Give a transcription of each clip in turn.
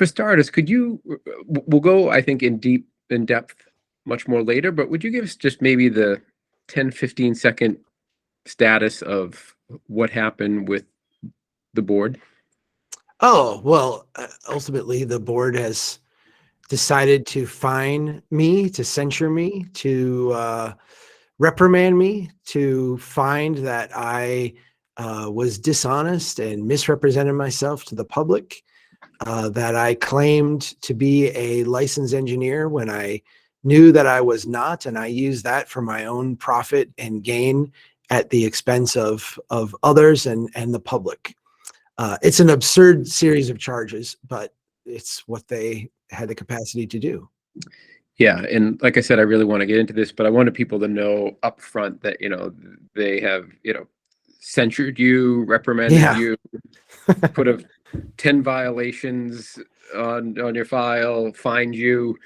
For starters, could you, we'll go, I think, in depth much more later, but would you give us just maybe the 10, 15-second status of what happened with the board? Oh, well, ultimately the board has decided to fine me, to censure me, to reprimand me, to find that I was dishonest and misrepresented myself to the public, that I claimed to be a licensed engineer when I knew that I was not, and I used that for my own profit and gain at the expense of others and the public. It's an absurd series of charges, but it's what they had the capacity to do. Yeah, and like I said, I really want to get into this, but I wanted people to know up front that, they have, censured you, reprimanded Yeah. you, put 10 violations on your file, fined you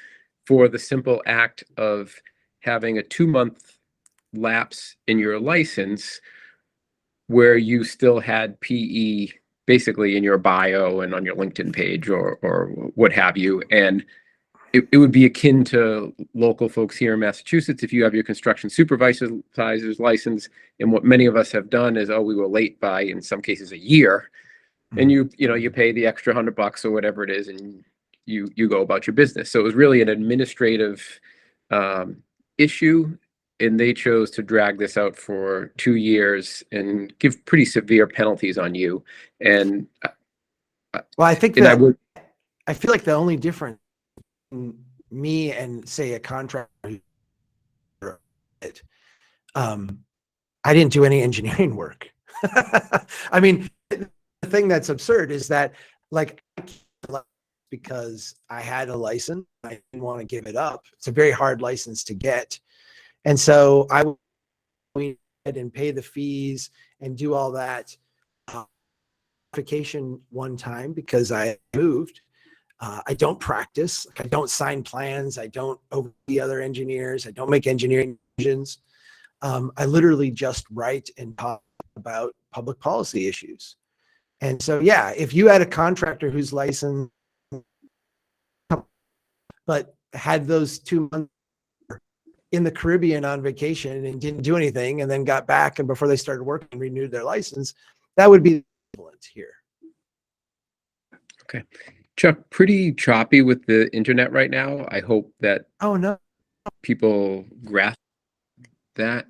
for the simple act of having a 2-month lapse in your license where you still had PE basically in your bio and on your LinkedIn page or what have you. And it would be akin to local folks here in Massachusetts if you have your construction supervisor's license. And what many of us have done is, we were late by, in some cases, a year. And you pay the extra $100 or whatever it is, and you go about your business. So it was really an administrative issue, and they chose to drag this out for 2 years and give pretty severe penalties on you. And well, I think and that I feel like the only difference in me and say a contractor, I didn't do any engineering work. I mean, the thing that's absurd is that, like, because I had a license, I didn't want to give it up. It's a very hard license to get. And so I went and pay the fees and do all that verification one time because I moved. I don't practice. I don't sign plans. I don't oversee other engineers. I don't make engineering decisions. I literally just write and talk about public policy issues. And so, yeah, if you had a contractor who's licensed, but had those 2 months in the Caribbean on vacation and didn't do anything, and then got back and before they started working renewed their license, that would be equivalent here. Okay. Chuck, pretty choppy with the internet right now. I hope that people grasp that.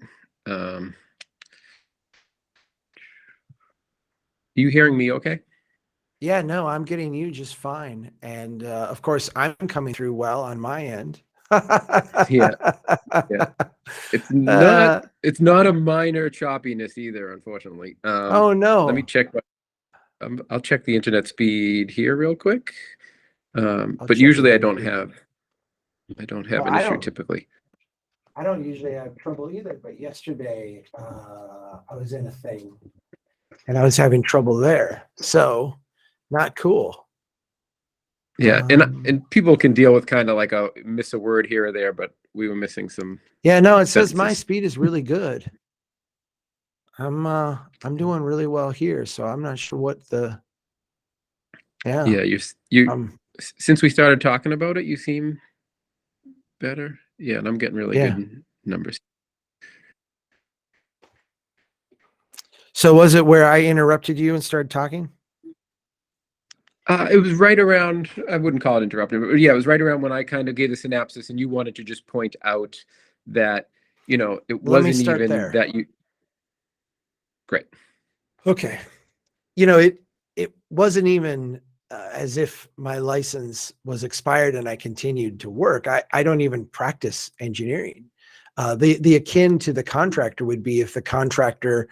You hearing me okay? Yeah, no, I'm getting you just fine. And of course, I'm coming through well on my end. Yeah. It's not a minor choppiness either, unfortunately. Oh no. Let me check. I'll check the internet speed here real quick. But usually I don't have an issue typically. I don't usually have trouble either, but yesterday I was in a thing and I was having trouble there. So not cool. Yeah, and people can deal with kind of like miss a word here or there, but we were missing some. Yeah, no, it says my speed is really good. I'm doing really well here, so I'm not sure what the. Yeah. Yeah, you since we started talking about it, you seem better. Yeah, and I'm getting really good numbers. So was it where I interrupted you and started talking? It was right around, I wouldn't call it interrupting, but yeah, it was right around when I kind of gave the synopsis and you wanted to just point out that, it wasn't even there. That you. Great. Okay. It wasn't even as if my license was expired and I continued to work. I don't even practice engineering. The akin to the contractor would be if the contractor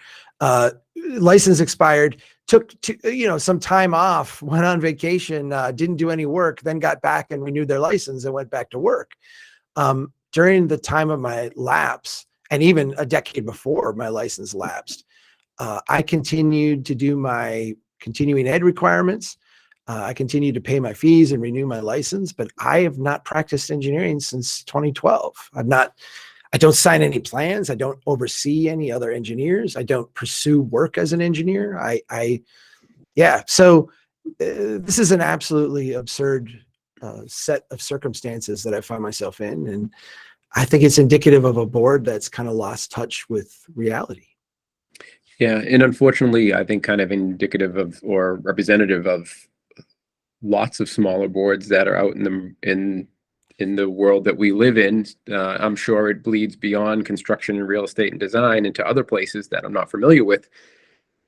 license expired, took some time off, went on vacation, didn't do any work, then got back and renewed their license and went back to work. During the time of my lapse, and even a decade before my license lapsed, I continued to do my continuing ed requirements. I continued to pay my fees and renew my license, but I have not practiced engineering since 2012. I don't sign any plans. I don't oversee any other engineers. I don't pursue work as an engineer. So this is an absolutely absurd set of circumstances that I find myself in. And I think it's indicative of a board that's kind of lost touch with reality. Yeah, and unfortunately, I think kind of indicative of or representative of lots of smaller boards that are out in the world that we live in. I'm sure it bleeds beyond construction and real estate and design into other places that I'm not familiar with,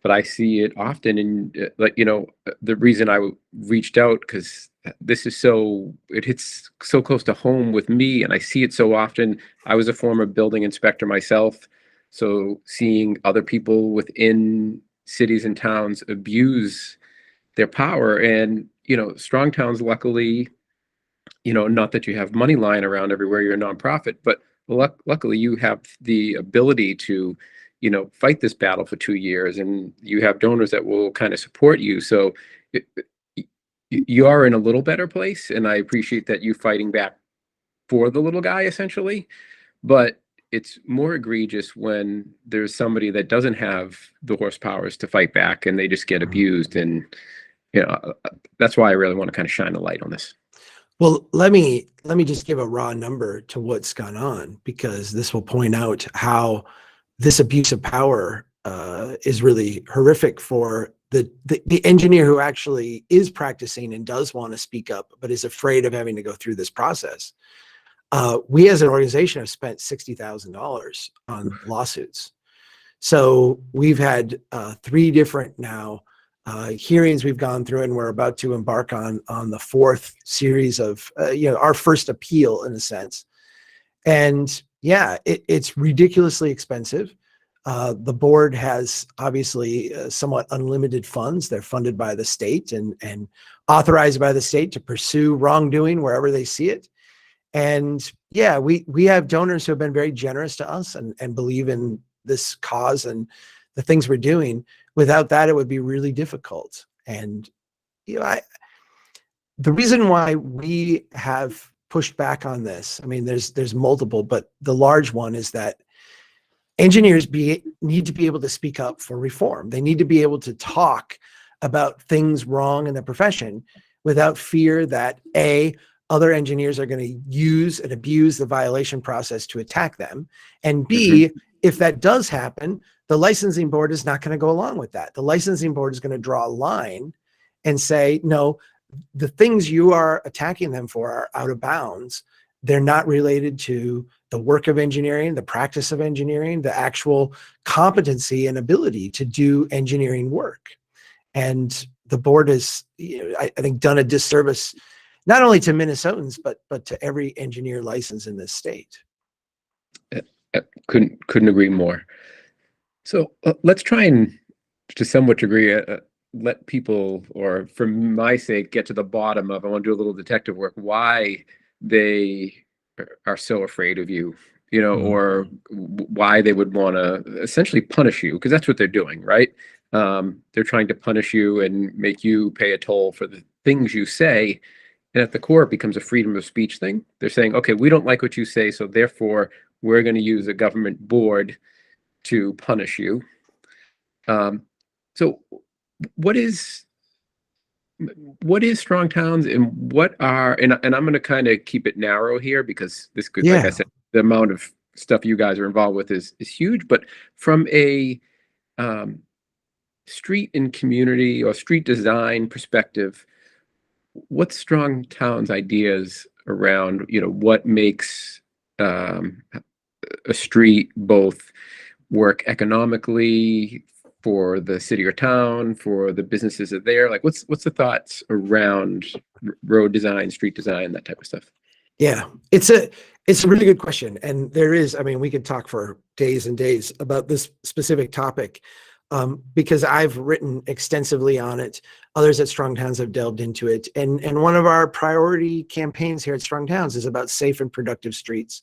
but I see it often. And like, the reason I reached out, because it hits so close to home with me, and I see it so often. I was a former building inspector myself, so seeing other people within cities and towns abuse their power. And strong towns, luckily, not that you have money lying around everywhere, you're a nonprofit, but luckily you have the ability to fight this battle for 2 years, and you have donors that will kind of support you. So you are in a little better place, and I appreciate that you fighting back for the little guy, essentially. But it's more egregious when there's somebody that doesn't have the horsepowers to fight back, and they just get abused. And that's why I really want to kind of shine a light on this. Well, let me just give a raw number to what's gone on, because this will point out how this abuse of power is really horrific for the engineer who actually is practicing and does want to speak up, but is afraid of having to go through this process. We as an organization have spent $60,000 on lawsuits. So we've had 3 different now hearings we've gone through, and we're about to embark on the 4th series of our first appeal, in a sense. And yeah, it's ridiculously expensive. The board has obviously somewhat unlimited funds. They're funded by the state and authorized by the state to pursue wrongdoing wherever they see it. And yeah, we have donors who have been very generous to us and believe in this cause and the things we're doing. Without that, it would be really difficult. And the reason why we have pushed back on this, I mean, there's multiple, but the large one is that engineers need to be able to speak up for reform. They need to be able to talk about things wrong in the profession without fear that other engineers are going to use and abuse the violation process to attack them, and B, if that does happen, the licensing board is not going to go along with that. The licensing board is going to draw a line and say, no, the things you are attacking them for are out of bounds. They're not related to the work of engineering, the practice of engineering, the actual competency and ability to do engineering work. And the board has, I think, done a disservice not only to Minnesotans, but to every engineer license in this state. Couldn't agree more. So let's try and, to somewhat degree, let people, or for my sake, get to the bottom of, I want to do a little detective work, why they are so afraid of you, or why they would want to essentially punish you, because that's what they're doing, right? They're trying to punish you and make you pay a toll for the things you say. And at the core, it becomes a freedom of speech thing. They're saying, okay, we don't like what you say, so therefore we're going to use a government board to punish you. So what is Strong Towns, and what are, and I'm going to kind of keep it narrow here, because this could, like I said, the amount of stuff you guys are involved with is huge. But from a street and community or street design perspective, what's Strong Towns' ideas around, what makes a street both work economically for the city or town, for the businesses that are there? Like, what's the thoughts around road design, street design, that type of stuff? Yeah, it's a really good question. And there is, I mean, we could talk for days and days about this specific topic, because I've written extensively on it. Others at Strong Towns have delved into it. And one of our priority campaigns here at Strong Towns is about safe and productive streets.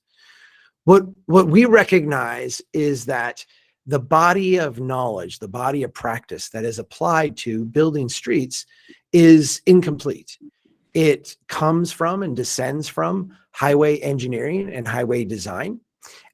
What we recognize is that the body of knowledge, the body of practice that is applied to building streets is incomplete. It comes from and descends from highway engineering and highway design.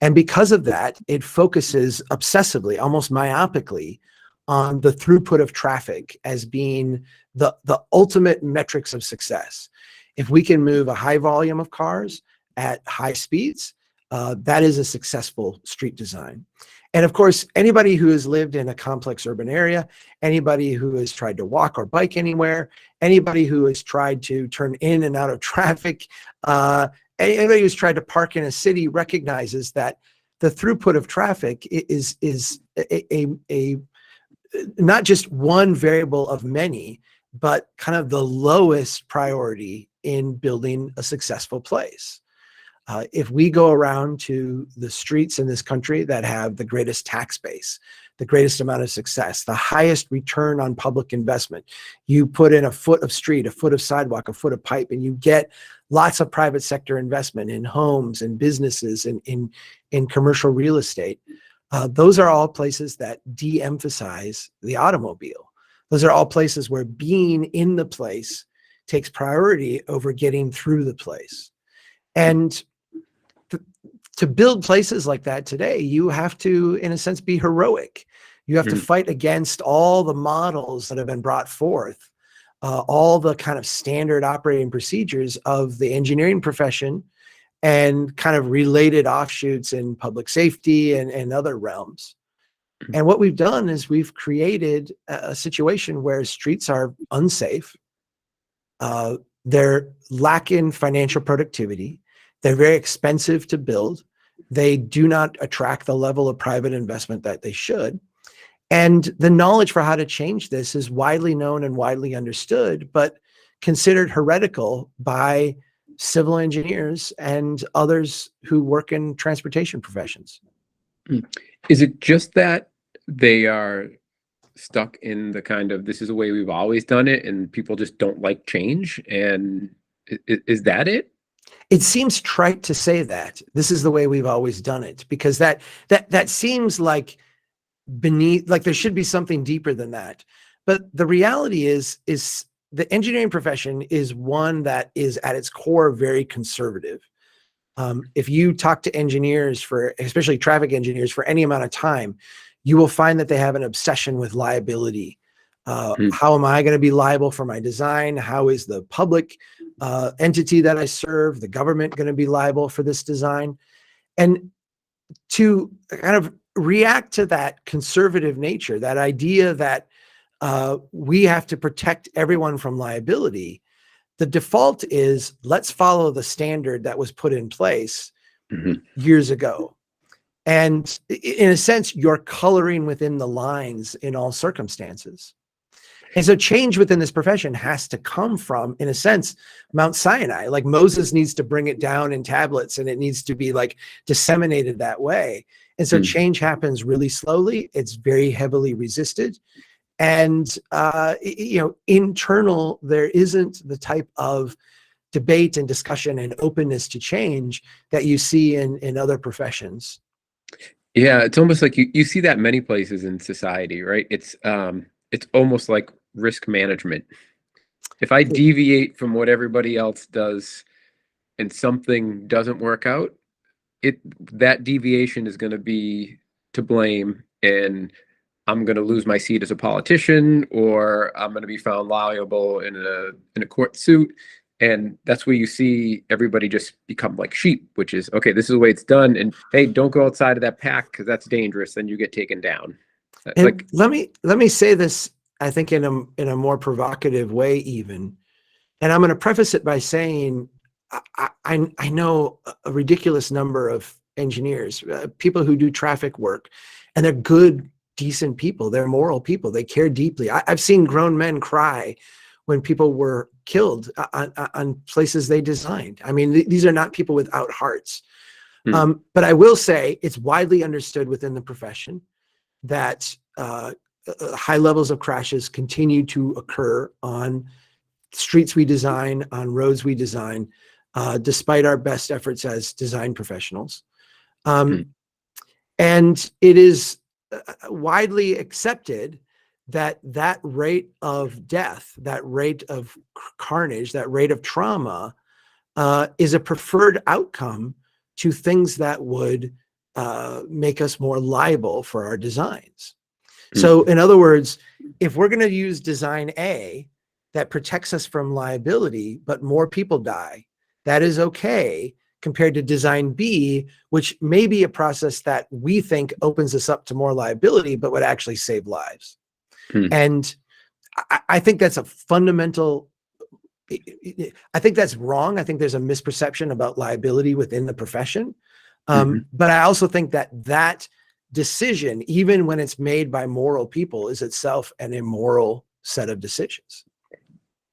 And because of that, it focuses obsessively, almost myopically, on the throughput of traffic as being the ultimate metrics of success. If we can move a high volume of cars at high speeds, that is a successful street design. And of course, anybody who has lived in a complex urban area, anybody who has tried to walk or bike anywhere, anybody who has tried to turn in and out of traffic, anybody who's tried to park in a city recognizes that the throughput of traffic is a not just one variable of many, but kind of the lowest priority in building a successful place. If we go around to the streets in this country that have the greatest tax base, the greatest amount of success, the highest return on public investment, you put in a foot of street, a foot of sidewalk, a foot of pipe, and you get lots of private sector investment in homes and businesses and in commercial real estate. Those are all places that de-emphasize the automobile. Those are all places where being in the place takes priority over getting through the place. And to build places like that today, you have to, in a sense, be heroic. You have to fight against all the models that have been brought forth, all the kind of standard operating procedures of the engineering profession and kind of related offshoots in public safety and other realms. And what we've done is we've created a situation where streets are unsafe. They're lacking financial productivity. They're very expensive to build. They do not attract the level of private investment that they should. And the knowledge for how to change this is widely known and widely understood, but considered heretical by civil engineers and others who work in transportation professions. Is it just that they are stuck in the kind of, this is the way we've always done it, and people just don't like change? And is that it? It seems trite to say that this is the way we've always done it, because that seems like beneath, like there should be something deeper than that. But the reality is the engineering profession is one that is at its core very conservative. If you talk to engineers, especially traffic engineers, for any amount of time, you will find that they have an obsession with liability. How am I going to be liable for my design? How is the public entity that I serve, the government, going to be liable for this design? And to kind of react to that conservative nature, that idea that we have to protect everyone from liability, the default is let's follow the standard that was put in place years ago. And in a sense, you're coloring within the lines in all circumstances. And so change within this profession has to come from, in a sense, Mount Sinai. Like Moses needs to bring it down in tablets, and it needs to be like disseminated that way. And so change happens really slowly. It's very heavily resisted. And, internal, there isn't the type of debate and discussion and openness to change that you see in other professions. Yeah, it's almost like you see that many places in society, right? It's almost like risk management. If I deviate from what everybody else does and something doesn't work out, that deviation is going to be to blame, and I'm going to lose my seat as a politician, or I'm going to be found liable in a court suit. And that's where you see everybody just become like sheep, which is, okay, this is the way it's done. And hey, don't go outside of that pack because that's dangerous. Then you get taken down. And like, let me say this, I think in a more provocative way even. And I'm going to preface it by saying, I know a ridiculous number of engineers, people who do traffic work, and they're good, decent people. They're moral people. They care deeply. I've seen grown men cry when people were killed on places they designed. I mean, these are not people without hearts. But I will say it's widely understood within the profession that high levels of crashes continue to occur on streets we design, on roads we design, despite our best efforts as design professionals. And it is widely accepted that rate of death, that rate of carnage, that rate of trauma is a preferred outcome to things that would make us more liable for our designs. So in other words, if we're going to use design A that protects us from liability, but more people die, that is okay compared to design B, which may be a process that we think opens us up to more liability, but would actually save lives. Hmm. And I think that's a fundamental, I think that's wrong. I think there's a misperception about liability within the profession. But I also think that that decision, even when it's made by moral people, is itself an immoral set of decisions.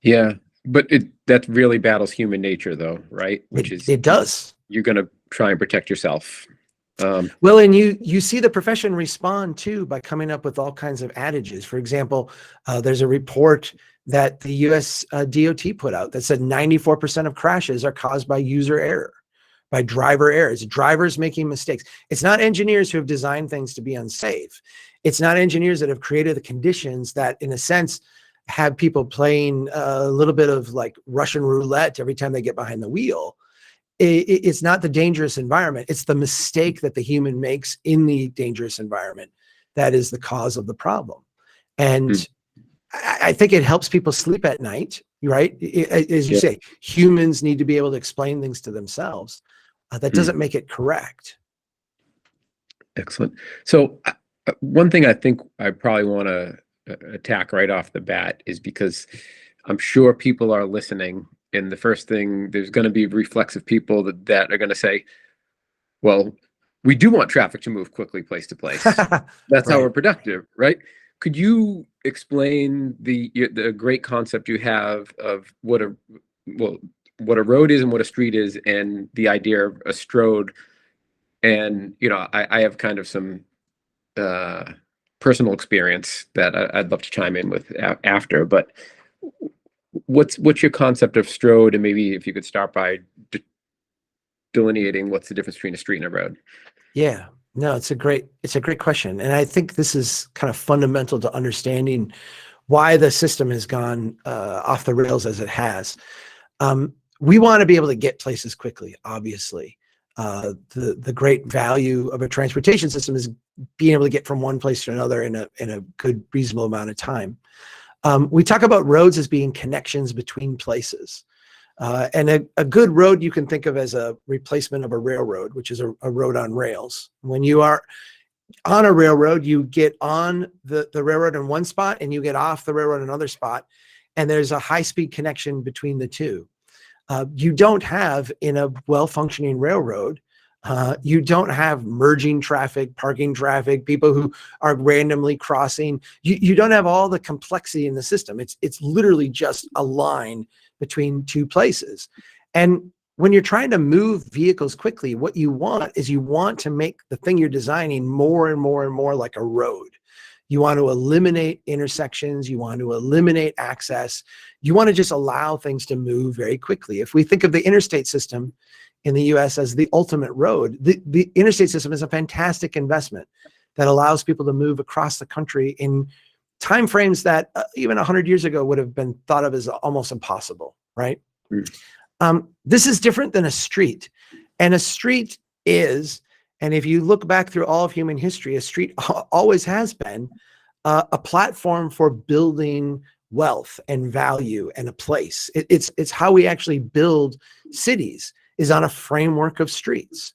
Yeah, but that really battles human nature, though, right? Which is It does. You're going to try and protect yourself. Well, and you see the profession respond too by coming up with all kinds of adages. For example, there's a report that the US DOT put out that said 94% of crashes are caused by user error, by driver errors, drivers making mistakes. It's not engineers who have designed things to be unsafe. It's not engineers that have created the conditions that, in a sense, have people playing a little bit of like Russian roulette every time they get behind the wheel. It's not the dangerous environment. It's the mistake that the human makes in the dangerous environment that is the cause of the problem. And I think it helps people sleep at night, right? As you say, humans need to be able to explain things to themselves. That doesn't make it correct. Excellent. So one thing I think I probably want to attack right off the bat is because I'm sure people are listening, and the first thing, there's going to be reflexive people that are going to say, well, we do want traffic to move quickly place to place. That's how we're productive, right? Could you explain the great concept you have of what a road is and what a street is, and the idea of a strode? And I have kind of some personal experience that I'd love to chime in with after. But what's your concept of strode, and maybe if you could start by delineating what's the difference between a street and a road? Yeah, no, it's a great question. And I think this is kind of fundamental to understanding why the system has gone off the rails as it has. We want to be able to get places quickly, obviously. The great value of a transportation system is being able to get from one place to another in a good, reasonable amount of time. We talk about roads as being connections between places. And a good road you can think of as a replacement of a railroad, which is a road on rails. When you are on a railroad, you get on the railroad in one spot and you get off the railroad in another spot, and there's a high-speed connection between the two. You don't have in a well-functioning railroad, you don't have merging traffic, parking traffic, people who are randomly crossing. You don't have all the complexity in the system. It's literally just a line between two places. And when you're trying to move vehicles quickly, what you want is you want to make the thing you're designing more and more and more like a road. You want to eliminate intersections. You want to eliminate access. You want to just allow things to move very quickly. If we think of the interstate system in the US as the ultimate road, the interstate system is a fantastic investment that allows people to move across the country in timeframes that even 100 years ago would have been thought of as almost impossible, right? This is different than a street. And a street is, and if you look back through all of human history, a street always has been a platform for building wealth and value and a place. It's how we actually build cities, is on a framework of streets.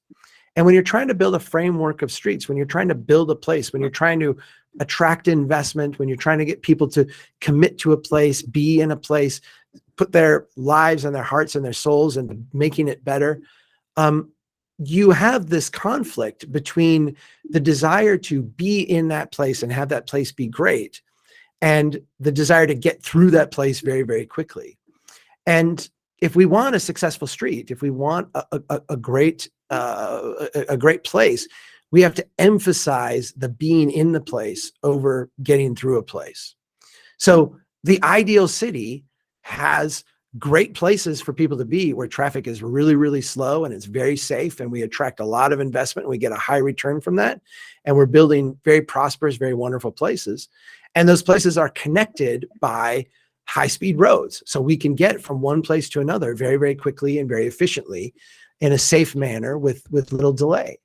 And when you're trying to build a framework of streets, when you're trying to build a place, when you're trying to attract investment, when you're trying to get people to commit to a place, be in a place, put their lives and their hearts and their souls into making it better, you have this conflict between the desire to be in that place and have that place be great, and the desire to get through that place very, very quickly. And if we want a successful street, if we want a great place, we have to emphasize the being in the place over getting through a place. So the ideal city has great places for people to be where traffic is really, really slow and it's very safe, and we attract a lot of investment and we get a high return from that. And we're building very prosperous, very wonderful places. And those places are connected by high-speed roads. So we can get from one place to another very, very quickly and very efficiently in a safe manner with little delay.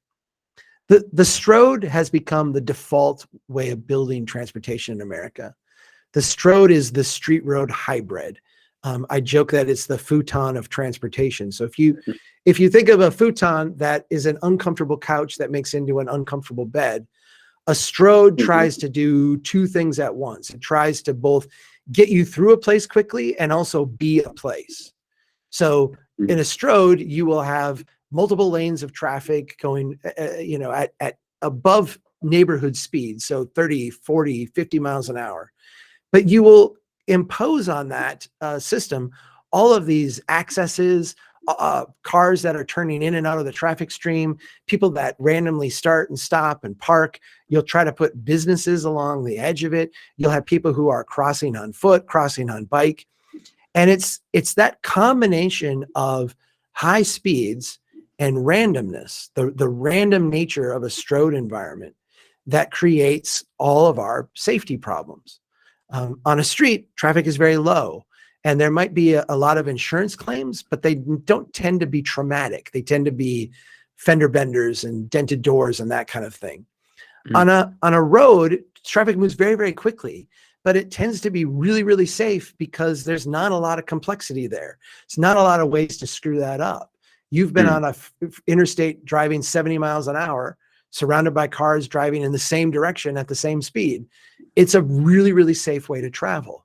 The Strode has become the default way of building transportation in America. The Strode is the street road hybrid. I joke that it's the futon of transportation. So if you think of a futon that is an uncomfortable couch that makes into an uncomfortable bed, a Strode tries to do two things at once. It tries to both get you through a place quickly and also be a place. So in a Strode, you will have multiple lanes of traffic going, at above neighborhood speed. So 30, 40, 50 miles an hour. But you will impose on that system all of these accesses, cars that are turning in and out of the traffic stream, people that randomly start and stop and park. You'll try to put businesses along the edge of it. You'll have people who are crossing on foot, crossing on bike. And it's that combination of high speeds and randomness, the random nature of a Strode environment that creates all of our safety problems. On a street, traffic is very low, and there might be a lot of insurance claims, but they don't tend to be traumatic. They tend to be fender benders and dented doors and that kind of thing. On a road, traffic moves very, very quickly, but it tends to be really, really safe because there's not a lot of complexity there. It's not a lot of ways to screw that up. You've been on a interstate driving 70 miles an hour, surrounded by cars driving in the same direction at the same speed. It's a really, really safe way to travel.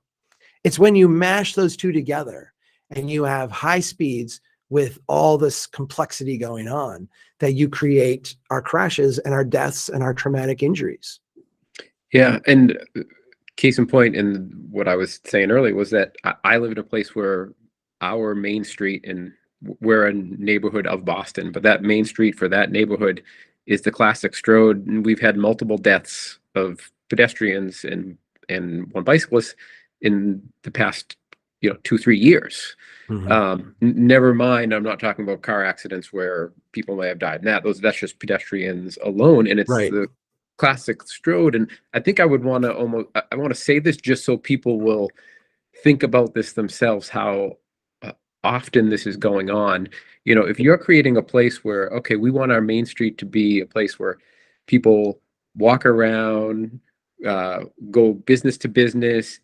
It's when you mash those two together and you have high speeds with all this complexity going on that you create our crashes and our deaths and our traumatic injuries. Yeah. And case in point, and what I was saying earlier was that I live in a place where our main street, and we're a neighborhood of Boston, but that main street for that neighborhood is the classic Strode. And we've had multiple deaths of pedestrians and one bicyclist in the past 2-3 years. Never mind, I'm not talking about car accidents where people may have died. That's just pedestrians alone, and it's the classic Strode. And I think I would want to say this just so people will think about this themselves, how often this is going on. If you're creating a place where, okay, we want our main street to be a place where people walk around, go business to business,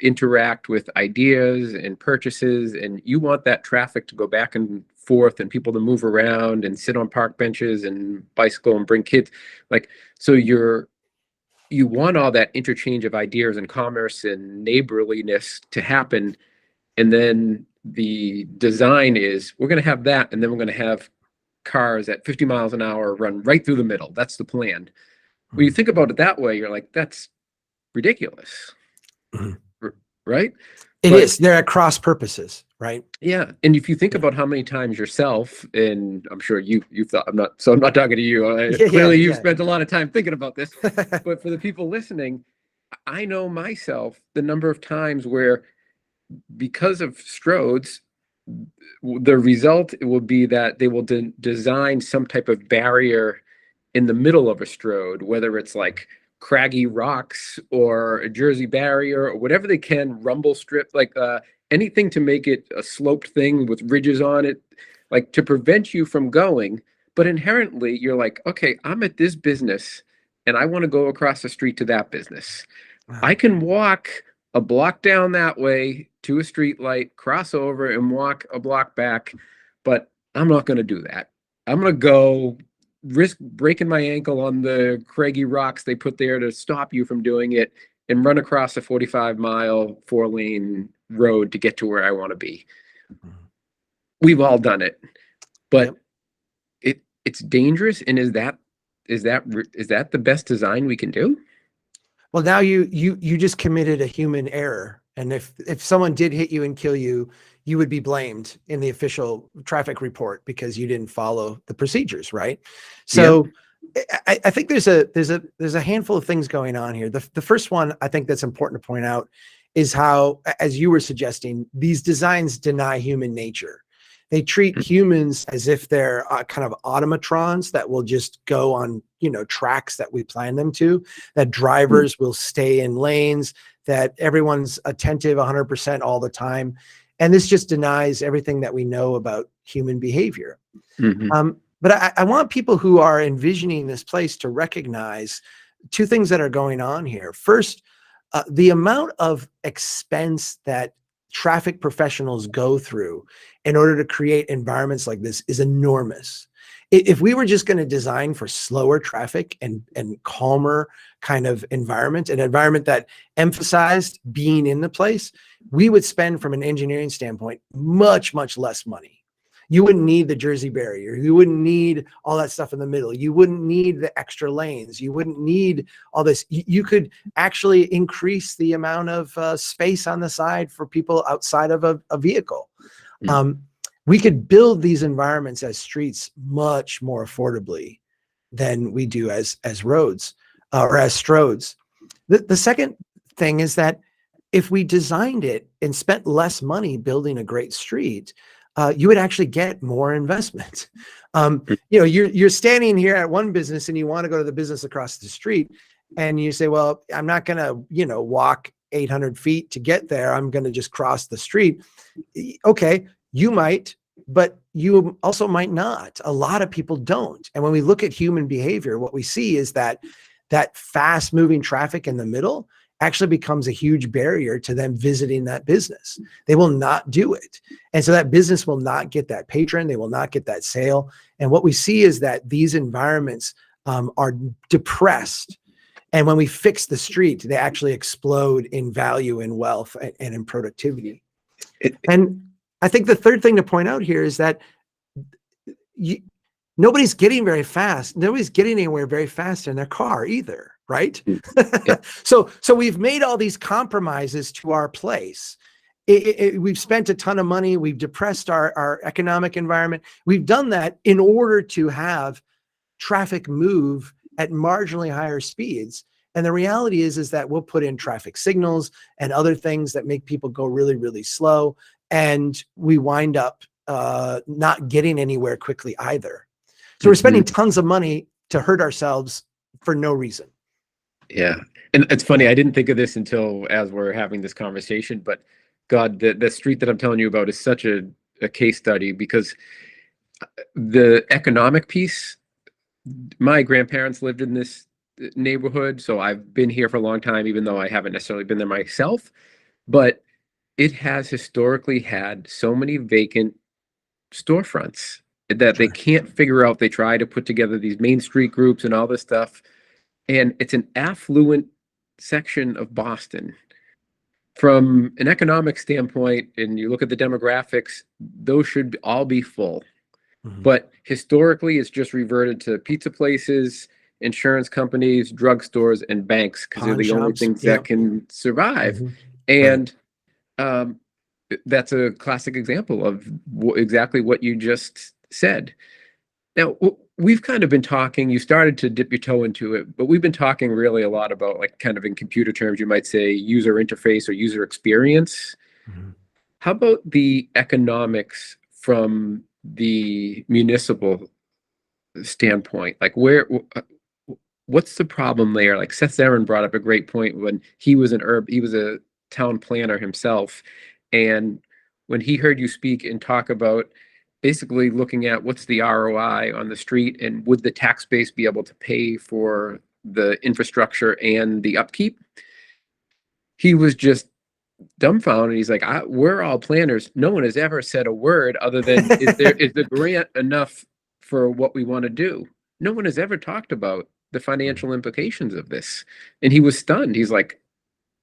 interact with ideas and purchases, and you want that traffic to go back and forth and people to move around and sit on park benches and bicycle and bring kids. So you want all that interchange of ideas and commerce and neighborliness to happen. And then the design is, we're going to have that, and then we're going to have cars at 50 miles an hour run right through the middle. That's the plan. When you think about it that way, you're like, that's ridiculous. Right? It is. They're at cross purposes, right? Yeah. And if you think about how many times yourself, and I'm sure you've thought, I'm not talking to you. Clearly you've spent a lot of time thinking about this, but for the people listening, I know myself, the number of times where, because of Strodes, the result will be that they will design some type of barrier in the middle of a Strode, whether it's like craggy rocks or a Jersey barrier or whatever they can, rumble strip, anything to make it a sloped thing with ridges on it, to prevent you from going. But inherently, you're like, okay, I'm at this business and I want to go across the street to that business. Wow. I can walk a block down that way to a street light, cross over and walk a block back, but I'm not going to do that. I'm going to go risk breaking my ankle on the craggy rocks they put there to stop you from doing it and run across a 45-mile 4-lane road to get to where I want to be. We've all done it, but it's dangerous. And is that the best design we can do? Well, now you just committed a human error. And if someone did hit you and kill you, you would be blamed in the official traffic report because you didn't follow the procedures, right? So I think there's a handful of things going on here. The first one I think that's important to point out is how, as you were suggesting, these designs deny human nature. They treat humans as if they're kind of automatrons that will just go on, tracks that we plan them to, that drivers will stay in lanes, that everyone's attentive 100% all the time. And this just denies everything that we know about human behavior. But I want people who are envisioning this place to recognize two things that are going on here. First, the amount of expense that traffic professionals go through in order to create environments like this is enormous. If we were just going to design for slower traffic and calmer kind of environment, an environment that emphasized being in the place, we would spend, from an engineering standpoint, much, much less money. You wouldn't need the Jersey barrier. You wouldn't need all that stuff in the middle. You wouldn't need the extra lanes. You wouldn't need all this. You could actually increase the amount of space on the side for people outside of a vehicle. We could build these environments as streets much more affordably than we do as roads or as stroads. The second thing is that if we designed it and spent less money building a great street, you would actually get more investment. You're standing here at one business and you want to go to the business across the street, and you say, well, I'm not going to, walk 800 feet to get there. I'm going to just cross the street. Okay, you might, but you also might not. A lot of people don't. And when we look at human behavior, what we see is that fast moving traffic in the middle actually becomes a huge barrier to them visiting that business. They will not do it. And so that business will not get that patron. They will not get that sale. And what we see is that these environments are depressed. And when we fix the street, they actually explode in value and wealth and in productivity. And I think the third thing to point out here is that nobody's getting very fast. Nobody's getting anywhere very fast in their car either. Right? Yeah. So we've made all these compromises to our place. We've spent a ton of money. We've depressed our economic environment. We've done that in order to have traffic move at marginally higher speeds. And the reality is that we'll put in traffic signals and other things that make people go really, really slow. And we wind up not getting anywhere quickly either. So we're spending tons of money to hurt ourselves for no reason. Yeah. And it's funny, I didn't think of this until as we're having this conversation, but God, the street that I'm telling you about is such a case study, because the economic piece, my grandparents lived in this neighborhood, so I've been here for a long time, even though I haven't necessarily been there myself. But it has historically had so many vacant storefronts that they can't figure out. They try to put together these main street groups and all this stuff. And it's an affluent section of Boston. From an economic standpoint, and you look at the demographics, those should all be full. But historically, it's just reverted to pizza places, insurance companies, drugstores, and banks, because they're the only things that can survive. And that's a classic example of exactly what you just said. Now, we've kind of been talking, you started to dip your toe into it, but we've been talking really a lot about, like, kind of in computer terms, you might say user interface or user experience. How about the economics from the municipal standpoint? Like, what's the problem there? Like, Seth Zarin brought up a great point when he was a town planner himself. And when he heard you speak and talk about basically looking at what's the ROI on the street, and would the tax base be able to pay for the infrastructure and the upkeep, he was just dumbfounded. He's like, we're all planners. No one has ever said a word other than, is the grant enough for what we want to do? No one has ever talked about the financial implications of this. And he was stunned. He's like,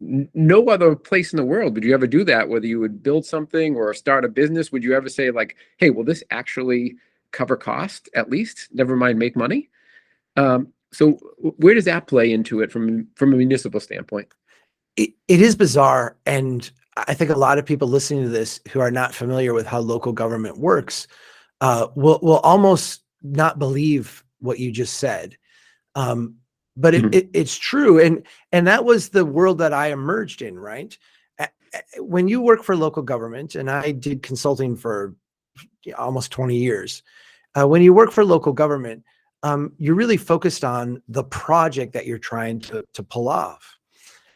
no other place in the world would you ever do that. Whether you would build something or start a business, would you ever say, like, hey, will this actually cover cost at least? Never mind make money. So where does that play into it from a municipal standpoint? It is bizarre. And I think a lot of people listening to this who are not familiar with how local government works will almost not believe what you just said. But it's true. And that was the world that I emerged in, right? When you work for local government, and I did consulting for almost 20 years, when you work for local government, you're really focused on the project that you're trying to pull off.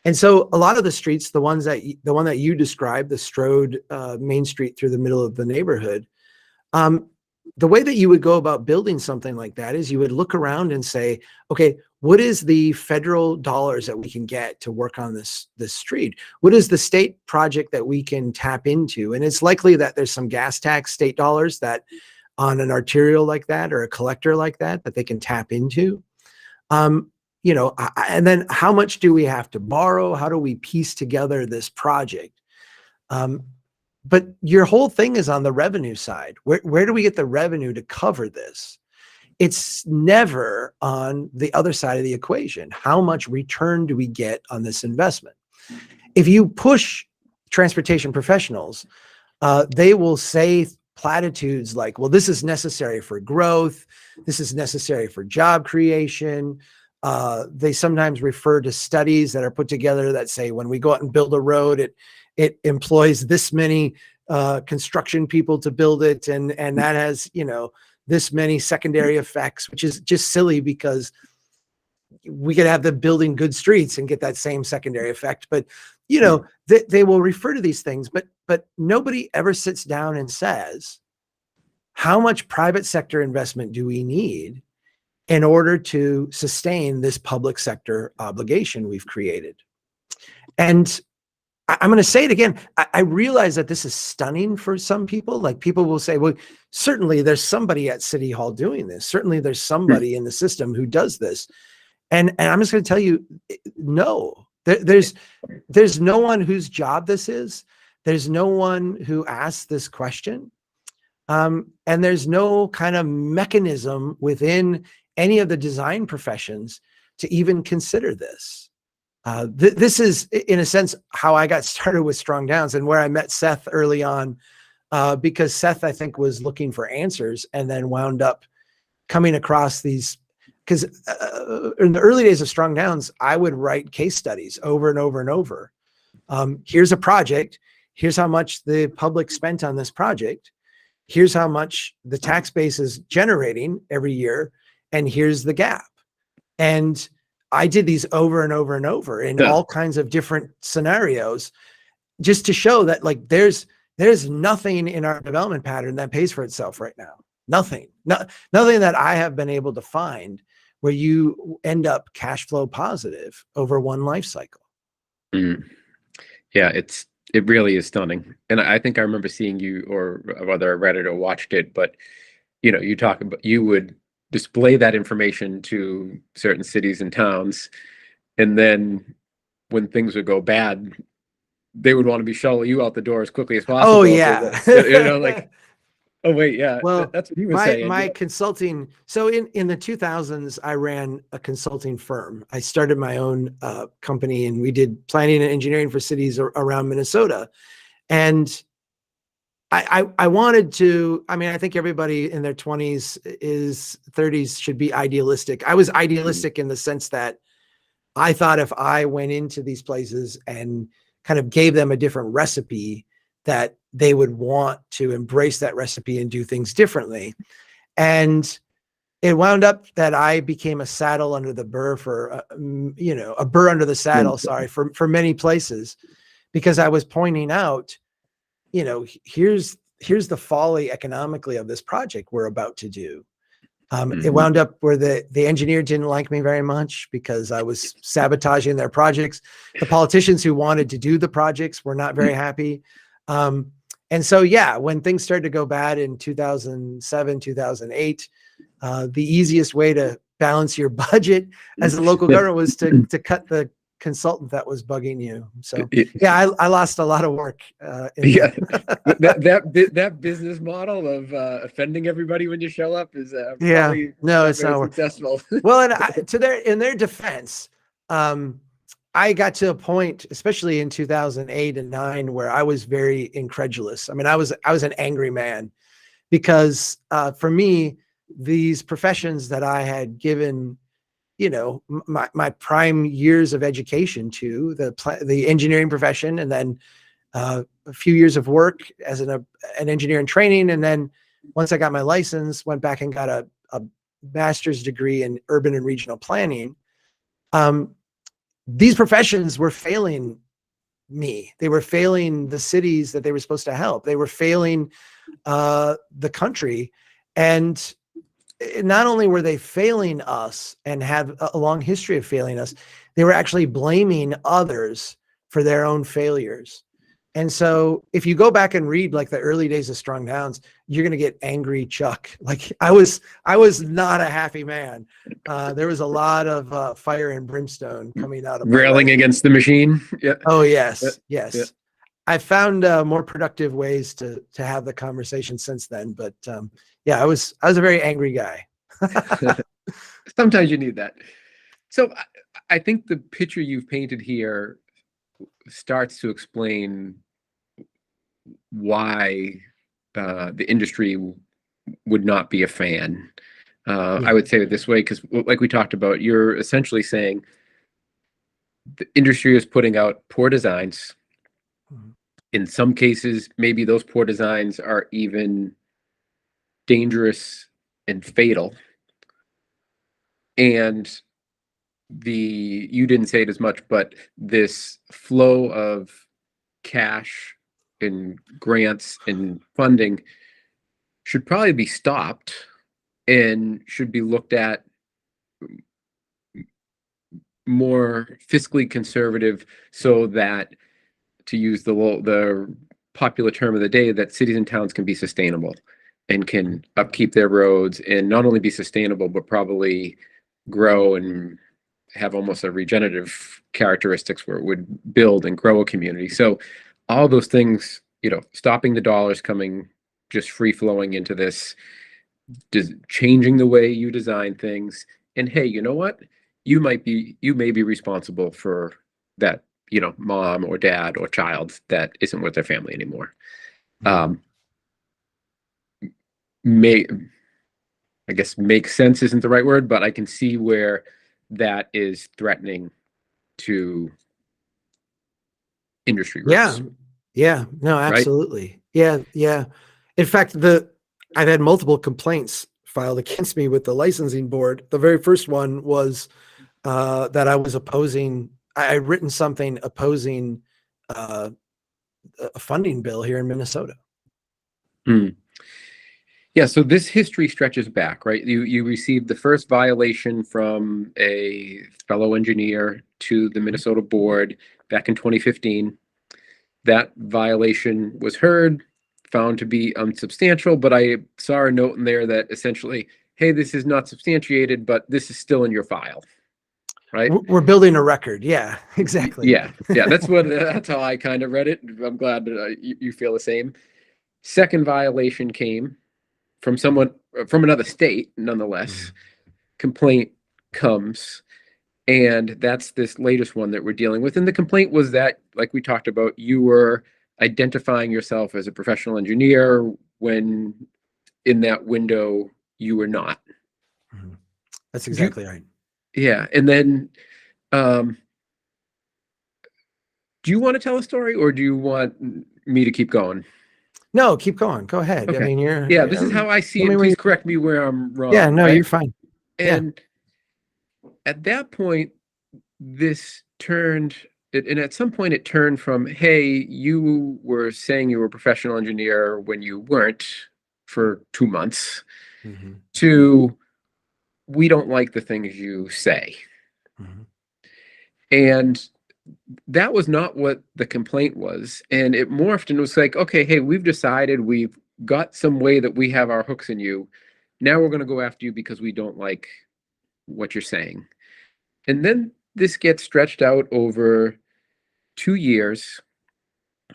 And so a lot of the streets, the one that you described, the Strode Main Street through the middle of the neighborhood, the way that you would go about building something like that is you would look around and say, okay, what is the federal dollars that we can get to work on this street? What is the state project that we can tap into? And it's likely that there's some gas tax state dollars that on an arterial like that or a collector like that they can tap into. And then how much do we have to borrow? How do we piece together this project? But your whole thing is on the revenue side. Where do we get the revenue to cover this? It's never on the other side of the equation. How much return do we get on this investment? If you push transportation professionals, they will say platitudes like, well, this is necessary for growth. This is necessary for job creation. They sometimes refer to studies that are put together that say, when we go out and build a road, it employs this many construction people to build it. And that has, this many secondary effects, which is just silly because we could have the building good streets and get that same secondary effect. But, they will refer to these things, but nobody ever sits down and says, how much private sector investment do we need in order to sustain this public sector obligation we've created? And I'm going to say it again. I realize that this is stunning for some people. Like, people will say, well, certainly there's somebody at City Hall doing this. Certainly there's somebody in the system who does this. And I'm just going to tell you, no, there's no one whose job this is. There's no one who asks this question. And there's no kind of mechanism within any of the design professions to even consider this. This is, in a sense, how I got started with Strong Towns and where I met Seth early on, because Seth, I think, was looking for answers and then wound up coming across these, because in the early days of Strong Towns, I would write case studies over and over and over. Here's a project. Here's how much the public spent on this project. Here's how much the tax base is generating every year. And here's the gap. And I did these over and over and over in all kinds of different scenarios, just to show that, like, there's nothing in our development pattern that pays for itself right now. Nothing that I have been able to find where you end up cash flow positive over one life cycle. Mm. Yeah, it really is stunning. And I think I remember seeing you, or whether I read it or watched it, but you talk about, you would display that information to certain cities and towns, and then when things would go bad, they would want to be shuttle you out the door as quickly as possible. Oh yeah. Like, oh wait, yeah. Well, that's what he was saying. My consulting. So in the 2000s, I ran a consulting firm. I started my own company, and we did planning and engineering for cities around Minnesota. And I wanted to, I think everybody in their 20s is 30s should be idealistic. I was idealistic in the sense that I thought if I went into these places and kind of gave them a different recipe, that they would want to embrace that recipe and do things differently. And it wound up that I became a saddle under the burr for, a burr under the saddle, sorry, for many places, because I was pointing out, here's the folly economically of this project we're about to do. It wound up where the engineer didn't like me very much because I was sabotaging their projects. The politicians who wanted to do the projects were not very happy. And so, yeah, when things started to go bad in 2007, 2008, the easiest way to balance your budget as a local government was to cut the consultant that was bugging you. So yeah, I lost a lot of work. That business model of offending everybody when you show up is probably no, it's not successful. Well, and in their defense, I got to a point, especially in 2008 and 2009, where I was very incredulous. I was an angry man, because for me, these professions that I had given, my prime years of education to, the engineering profession, and then a few years of work as an engineer in training, and then once I got my license, went back and got a master's degree in urban and regional planning. These professions were failing me. They were failing the cities that they were supposed to help. They were failing the country. And not only were they failing us and have a long history of failing us, they were actually blaming others for their own failures. And so if you go back and read like the early days of Strong Towns, you're going to get angry Chuck. Like I was not a happy man. There was a lot of fire and brimstone coming out of my Railing life. against the machine. Yeah. Oh yes. Yeah. Yes. Yeah. I found more productive ways to have the conversation since then. But yeah, I was a very angry guy. Sometimes you need that. So I think the picture you've painted here starts to explain why the industry would not be a fan. I would say it this way, because like we talked about, you're essentially saying the industry is putting out poor designs. In some cases, maybe those poor designs are even dangerous and fatal. And you didn't say it as much, but this flow of cash and grants and funding should probably be stopped and should be looked at more fiscally conservative, so that, to use the popular term of the day, that cities and towns can be sustainable and can upkeep their roads and not only be sustainable, but probably grow and have almost a regenerative characteristics where it would build and grow a community. So all those things, stopping the dollars coming just free flowing into this, changing the way you design things. And hey, you know what? You may be responsible for that, mom or dad or child that isn't with their family anymore. I guess make sense isn't the right word, but I can see where that is threatening to industry groups. Yeah, no, absolutely. Right? Yeah. In fact, I've had multiple complaints filed against me with the licensing board. The very first one was that I was opposing. I had written something opposing a funding bill here in Minnesota. Yeah, so this history stretches back, right? You received the first violation from a fellow engineer to the Minnesota board back in 2015. That violation was heard, found to be unsubstantial, but I saw a note in there that essentially, hey, this is not substantiated, but this is still in your file, right? We're building a record. Yeah, exactly. Yeah, that's how I kind of read it. I'm glad you feel the same. Second violation came from someone from another state, nonetheless. Complaint comes, and that's this latest one that we're dealing with. And the complaint was that, like we talked about, you were identifying yourself as a professional engineer when in that window you were not. That's exactly right. Yeah. And then do you want to tell a story, or do you want me to keep going? No, keep going. Go ahead. Okay. I mean, this is how I see it. Please correct me where I'm wrong. Yeah, no, right? you're fine. And at that point, this turned, and at some point it turned from, hey, you were saying you were a professional engineer when you weren't for 2 months, to, we don't like the things you say. And that was not what the complaint was. And it morphed and was like, okay, hey, we've decided we've got some way that we have our hooks in you. Now we're going to go after you because we don't like what you're saying. And then this gets stretched out over 2 years,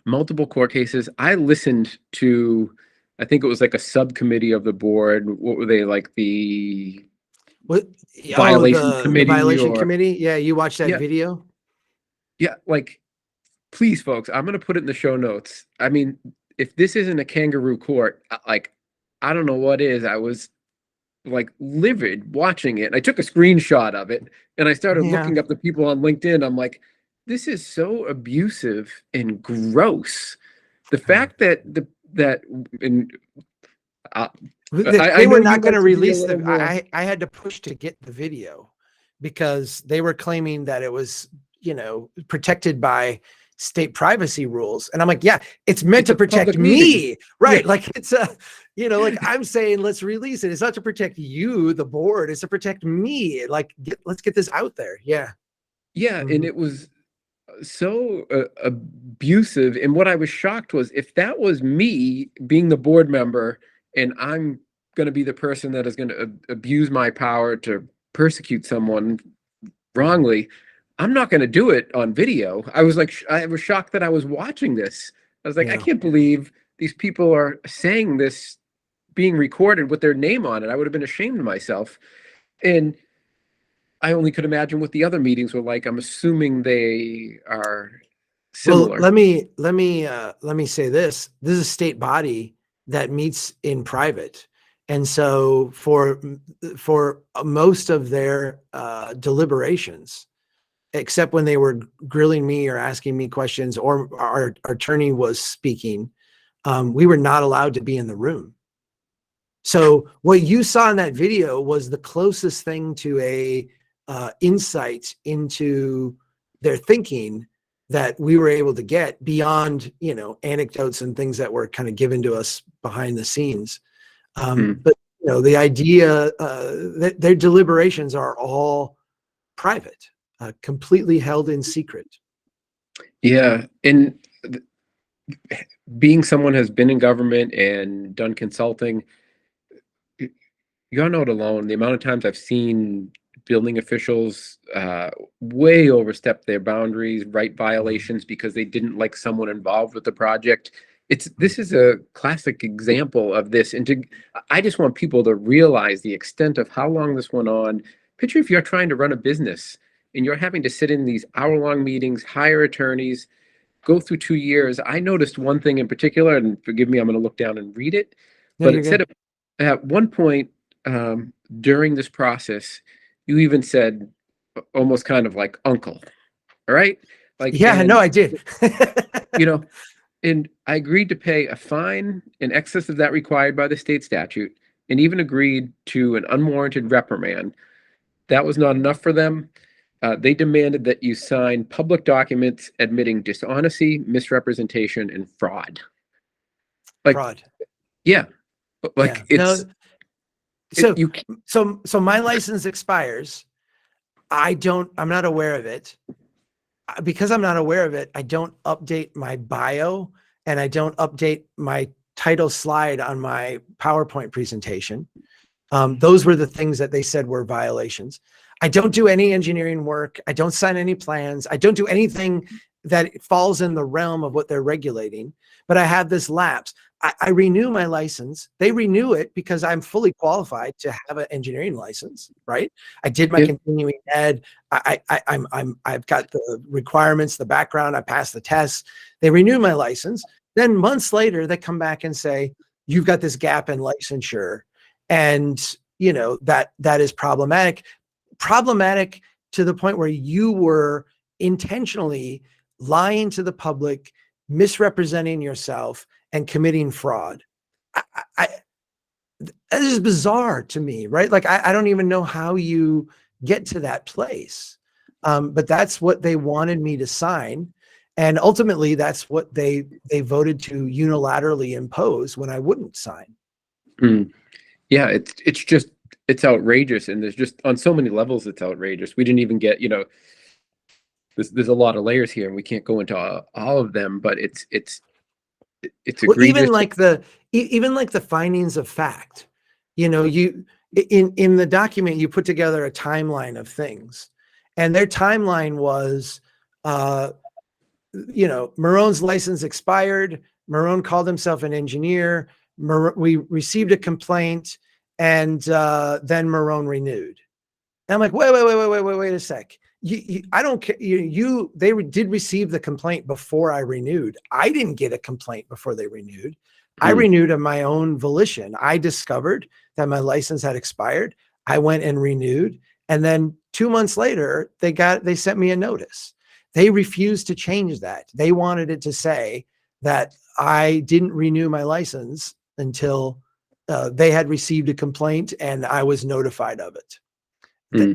multiple court cases. I listened to, I think it was like a subcommittee of the board. What were they, like the violation committee? The violation committee? Yeah, you watched that video? Yeah, like, please, folks, I'm going to put it in the show notes. I mean, if this isn't a kangaroo court, like, I don't know what is. I was like livid watching it. I took a screenshot of it and I started looking up the people on LinkedIn. I'm like, this is so abusive and gross. The fact that they were not going to release the. I had to push to get the video because they were claiming that it was, protected by state privacy rules. And I'm like, yeah, it's meant It's to a protect public meeting. me, right? Yeah. Like it's a, like I'm saying, let's release it. It's not to protect you, the board. It's to protect me. Like, let's get this out there. Yeah. Yeah, and Mhm. it was so abusive. And what I was shocked was, if that was me being the board member and I'm going to be the person that is going to abuse my power to persecute someone wrongly, I'm not going to do it on video. I was like, I was shocked that I was watching this. I was like, I Yeah. can't believe these people are saying this, being recorded with their name on it. I would have been ashamed of myself. And I only could imagine what the other meetings were like. I'm assuming they are Well, similar. let me say this. This is a state body that meets in private. And so for most of their deliberations, except when they were grilling me or asking me questions or our attorney was speaking, we were not allowed to be in the room. So what you saw in that video was the closest thing to a insight into their thinking that we were able to get beyond, anecdotes and things that were kind of given to us behind the scenes. But the idea that their deliberations are all private, completely held in secret. Yeah. And being someone who has been in government and done consulting, you're not alone. The amount of times I've seen building officials way overstep their boundaries, write violations because they didn't like someone involved with the project. This is a classic example of this. And I just want people to realize the extent of how long this went on. Picture if you're trying to run a business and you're having to sit in these hour-long meetings, hire attorneys, go through 2 years. I noticed one thing in particular, and forgive me, I'm going to look down and read it, No, but you're it said good. at one point during this process, you even said almost kind of like uncle, all right? Like, Yeah, no, and I did. you know, and I agreed to pay a fine in excess of that required by the state statute, and even agreed to an unwarranted reprimand. That was not enough for them. They demanded that you sign public documents admitting dishonesty, misrepresentation, and fraud. Like, Fraud. yeah, Yeah. like No. So, you. so my license expires. I'm not aware of it. Because I'm not aware of it, I don't update my bio and I don't update my title slide on my PowerPoint presentation. Those were the things that they said were violations. I don't do any engineering work. I don't sign any plans. I don't do anything that falls in the realm of what they're regulating, but I have this lapse. I renew my license. They renew it because I'm fully qualified to have an engineering license, right? I did my Yeah. continuing ed. I've got the requirements, the background. I passed the tests. They renew my license. Then months later, they come back and say, "You've got this gap in licensure," and that is problematic to the point where you were intentionally lying to the public, misrepresenting yourself, and committing fraud. That is bizarre to me, right? Like I don't even know how you get to that place. But that's what they wanted me to sign. And ultimately that's what they voted to unilaterally impose when I wouldn't sign. Yeah, it's outrageous, and there's just on so many levels it's outrageous. We didn't even get, there's a lot of layers here, and we can't go into all of them, but it's Well, egregious. even like the findings of fact, you in the document you put together a timeline of things, and their timeline was, Marohn's license expired. Marohn called himself an engineer. We received a complaint, and then Marohn renewed. And I'm like, wait a sec. I don't care. They did receive the complaint before I renewed. I didn't get a complaint before they renewed. I renewed of my own volition. I discovered that my license had expired. I went and renewed. And then 2 months later, they sent me a notice. They refused to change that. They wanted it to say that I didn't renew my license until they had received a complaint and I was notified of it.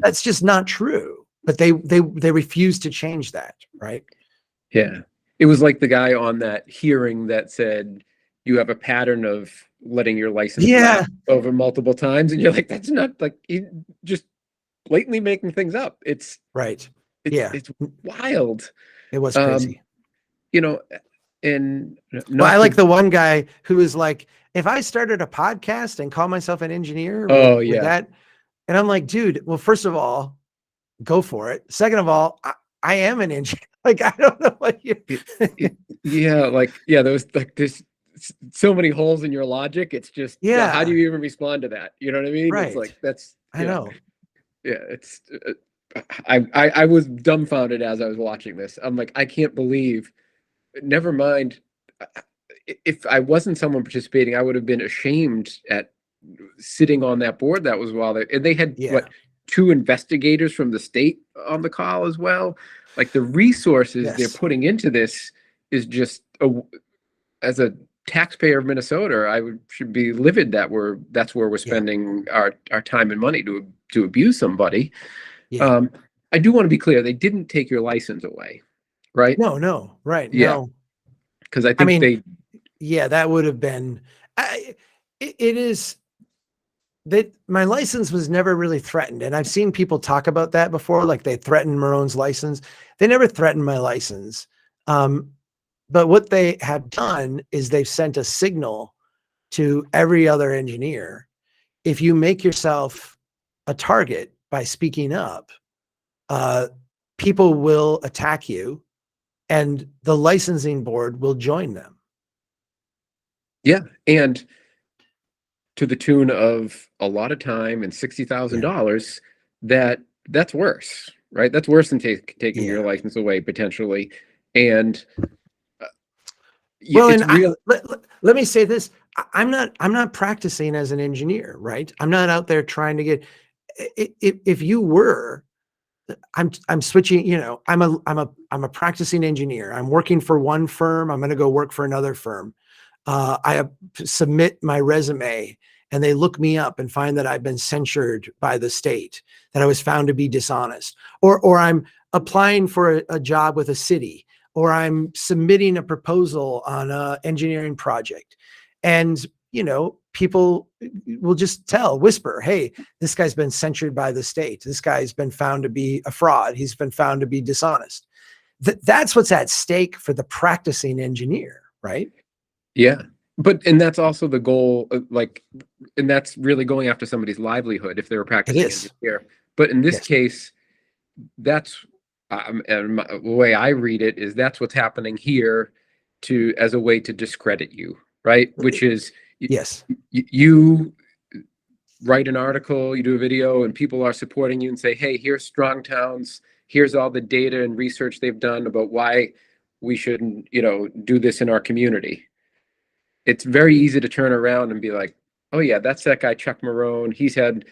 That's just not true. But they refused to change that, right? Yeah. It was like the guy on that hearing that said you have a pattern of letting your license Yeah, lapse over multiple times, and you're like, that's not like just blatantly making things up. right. It's Yeah, it's wild. it was Um, crazy. you know, and Well, I not like to. the one guy who was like, if I started a podcast and call myself an engineer, Oh would yeah, that? And I'm like, dude, well, first of all, go for it. Second of all, I am an engineer. Like, I don't know what you. it, yeah, like yeah, there's so many holes in your logic. It's just how do Yeah, you even respond to that? You know what I mean? It's right. like that's I know. yeah. It's I was dumbfounded as I was watching this. I'm like, I can't believe. Never mind. If I wasn't someone participating, I would have been ashamed at sitting on that board. That was while and they had Yeah. what, two investigators from the state on the call as well. Like the resources they're Yes. putting into this is just as a taxpayer of Minnesota, should be livid that that's where we're Yeah. spending our time and money to abuse somebody. Yeah. Um, I do want to be clear, they didn't take your license away, right? No, no, right. Yeah, No. because I I think mean, they. yeah, that would have been, it is that my license was never really threatened. And I've seen people talk about that before, like they threatened Marohn's license. They never threatened my license. Um, but what they have done is they've sent a signal to every other engineer. If you make yourself a target by speaking up, uh, people will attack you and the licensing board will join them. Yeah, and to the tune of a lot of time and Yeah. $60,000, that's worse, right? That's worse than taking Yeah. your license away potentially. And uh, Well, it's and real. let me say this. I'm not practicing as an engineer, right? I'm not out there trying to get, if you were, I'm switching, I'm a practicing engineer. I'm working for one firm. I'm going to go work for another firm. I submit my resume and they look me up and find that I've been censured by the state, that I was found to be dishonest, or I'm applying for a job with a city, or I'm submitting a proposal on an engineering project. And, people will just whisper, hey, this guy's been censured by the state. This guy's been found to be a fraud. He's been found to be dishonest. That's what's at stake for the practicing engineer, right? Yeah. And that's also the goal, like, and that's really going after somebody's livelihood if they're a It practicing is. engineer. But in this Yes. case, that's and the way I read it is that's what's happening here as a way to discredit you, right? Which is Yes. you write an article, you do a video, and people are supporting you and say, hey, here's Strong Towns, here's all the data and research they've done about why we shouldn't, do this in our community. It's very easy to turn around and be like, oh yeah, that's that guy Chuck Marohn. He's had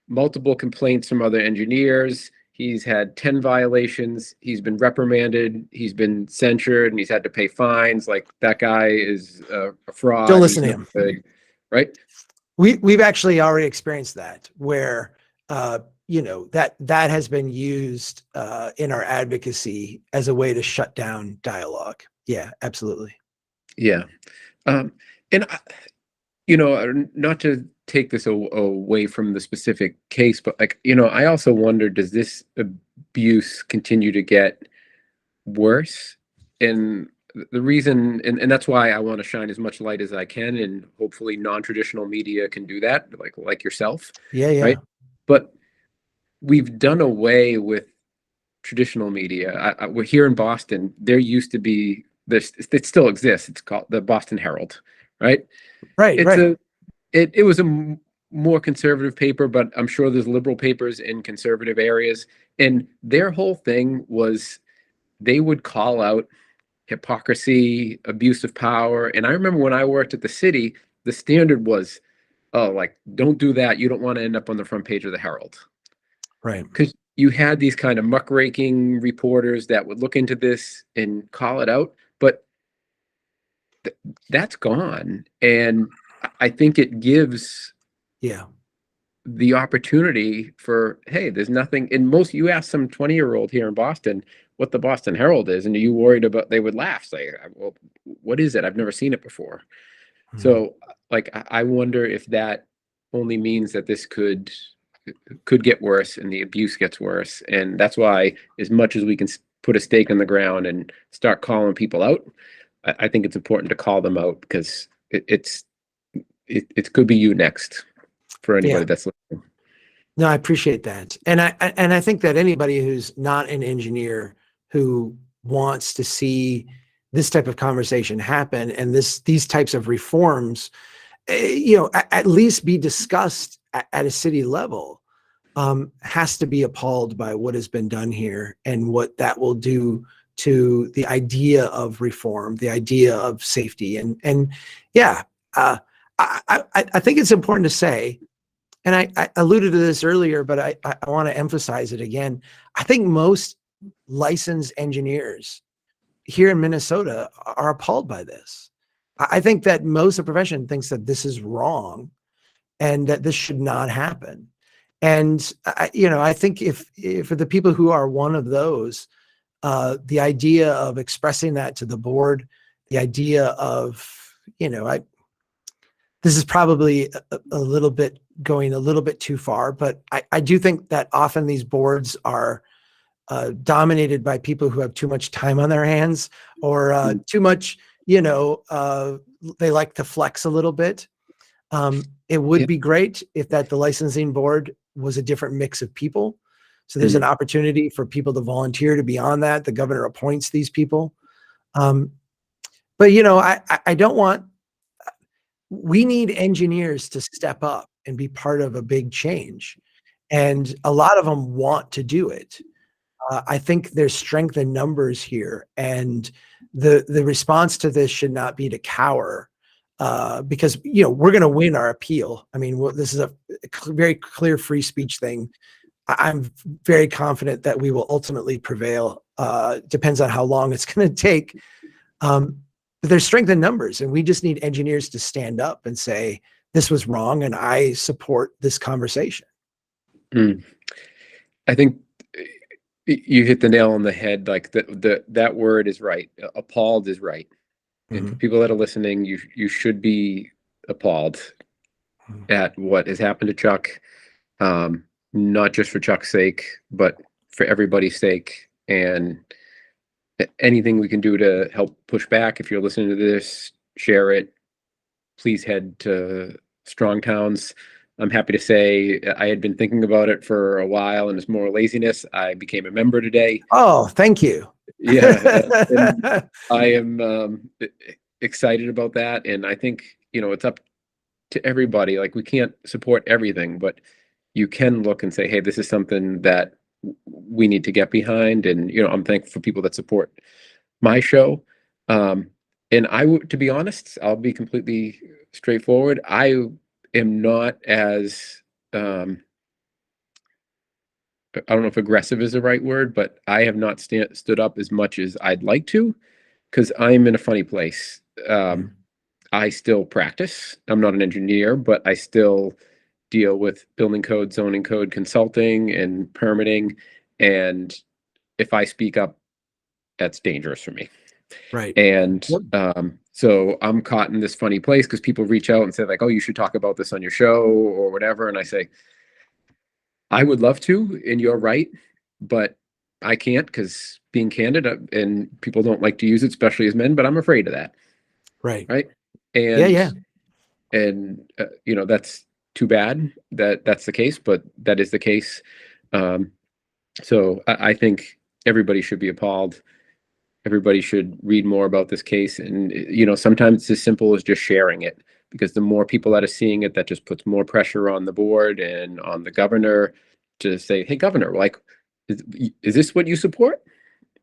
multiple complaints from other engineers. He's had 10 violations. He's been reprimanded. He's been censured, and he's had to pay fines. Like that guy is a Don't fraud. He's listen to no him. good, right? We've actually already experienced that where, that has been used in our advocacy as a way to shut down dialogue. Yeah, absolutely. Yeah. Um, and not to take this away from the specific case, but like, I also wonder, does this abuse continue to get worse? And the reason, and that's why I want to shine as much light as I can, and hopefully non-traditional media can do that, like yourself, Yeah, yeah. right? But we've done away with traditional media. We're here in Boston. There used to be this. It still exists. It's called the Boston Herald, right? Right, It's right. it was a more conservative paper, but I'm sure there's liberal papers in conservative areas. And their whole thing was they would call out hypocrisy, abuse of power. And I remember when I worked at the city, the standard was, oh, like, don't do that. You don't want to end up on the front page of the Herald. Right. Because you had these kind of muckraking reporters that would look into this and call it out. But that's gone. And I think it gives Yeah. the opportunity for, hey, there's nothing in most, you ask some 20-year-old here in Boston what the Boston Herald is, and are you worried about, they would laugh, say, well, what is it? I've never seen it before. So like, I wonder if that only means that this could get worse and the abuse gets worse. And that's why, as much as we can put a stake in the ground and start calling people out, I think it's important to call them out, because it could be you next for anybody Yeah. that's listening. No, I appreciate that. And I think that anybody who's not an engineer who wants to see this type of conversation happen and these types of reforms, at least be discussed at a city level, has to be appalled by what has been done here and what that will do to the idea of reform, the idea of safety. And yeah, I think it's important to say, and I alluded to this earlier, but I want to emphasize it again. I think most licensed engineers here in Minnesota are appalled by this. I think that most of the profession thinks that this is wrong and that this should not happen. And I think if for the people who are one of those, the idea of expressing that to the board, the idea of, this is probably a little bit going a little bit too far, but I do think that often these boards are dominated by people who have too much time on their hands, or too much, they like to flex a little bit. It would be great if the licensing board was a different mix of people. So there's an opportunity for people to volunteer to be on that. The governor appoints these people. But I don't want, we need engineers to step up and be part of a big change. And a lot of them want to do it. I think there's strength in numbers here, and the response to this should not be to cower, because we're going to win our appeal. I mean, this is a very clear free speech thing. I'm very confident that we will ultimately prevail. Depends on how long it's going to take. But there's strength in numbers, and we just need engineers to stand up and say, this was wrong, and I support this conversation. I think you hit the nail on the head. Like that word is right. Appalled is right. And for people that are listening, you should be appalled at what has happened to Chuck, not just for Chuck's sake, but for everybody's sake. And anything we can do to help push back. If you're listening to this, share it. Please head to Strong Towns. I'm happy to say I had been thinking about it for a while, and it's more laziness. I became a member today. Oh, thank you. Yeah. I am excited about that. And I think, it's up to everybody. Like, we can't support everything, but you can look and say, hey, this is something that we need to get behind. And, I'm thankful for people that support my show. And to be honest, I'll be completely straightforward. I am not as, I don't know if aggressive is the right word, but I have not stood up as much as I'd like to, because I'm in a funny place. I still practice. I'm not an engineer, but I still deal with building code, zoning code, consulting, and permitting. And if I speak up, that's dangerous for me. Right. And so I'm caught in this funny place, because people reach out and say, like, oh, you should talk about this on your show or whatever. And I say, I would love to, and you're right, but I can't, because being candid, and people don't like to use it, especially as men, but I'm afraid of that. Right. Right. And yeah. And, that's too bad that that's the case, but that is the case. So I think everybody should be appalled. Everybody should read more about this case. And, sometimes it's as simple as just sharing it, because the more people that are seeing it, that just puts more pressure on the board and on the governor to say, hey, governor, like, is this what you support?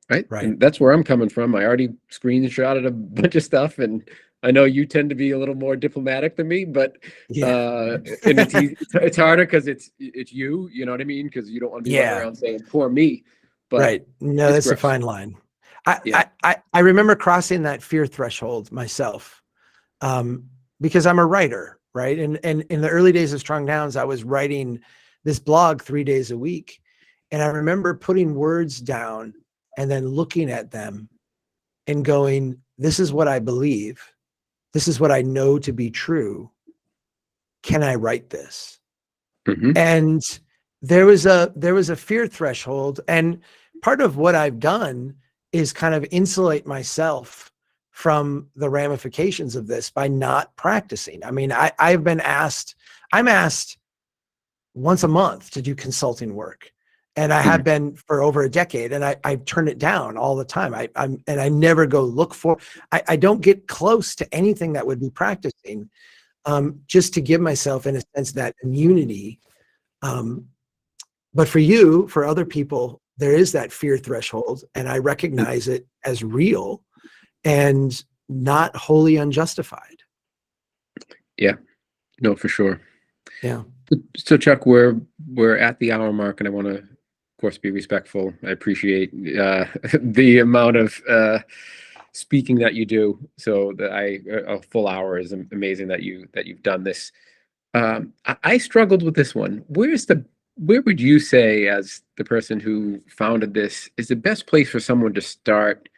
Right. And that's where I'm coming from. I already screenshotted a bunch of stuff, and I know you tend to be a little more diplomatic than me, but and it's harder because it's you know what I mean? Because you don't want to be running around saying poor me. But no, that's a fine line. I remember crossing that fear threshold myself, because I'm a writer, right? And in the early days of Strong Towns, I was writing this blog 3 days a week. And I remember putting words down and then looking at them and going, this is what I believe. This is what I know to be true. Can I write this? Mhm. And there was a fear threshold. And part of what I've done is kind of insulate myself from the ramifications of this by not practicing. I mean, I'm asked once a month to do consulting work. And I have been for over a decade, and I turn it down all the time. I never go look for, I don't get close to anything that would be practicing, just to give myself, in a sense, that immunity. But for other people, there is that fear threshold, and I recognize it as real and not wholly unjustified. Yeah, no, for sure. Yeah. So Chuck, we're at the hour mark, and I want to, of course, be respectful. I appreciate the amount of speaking that you do. So that a full hour is amazing that you've done this. I struggled with this one. Where would you say, as the person who founded this, is the best place for someone to start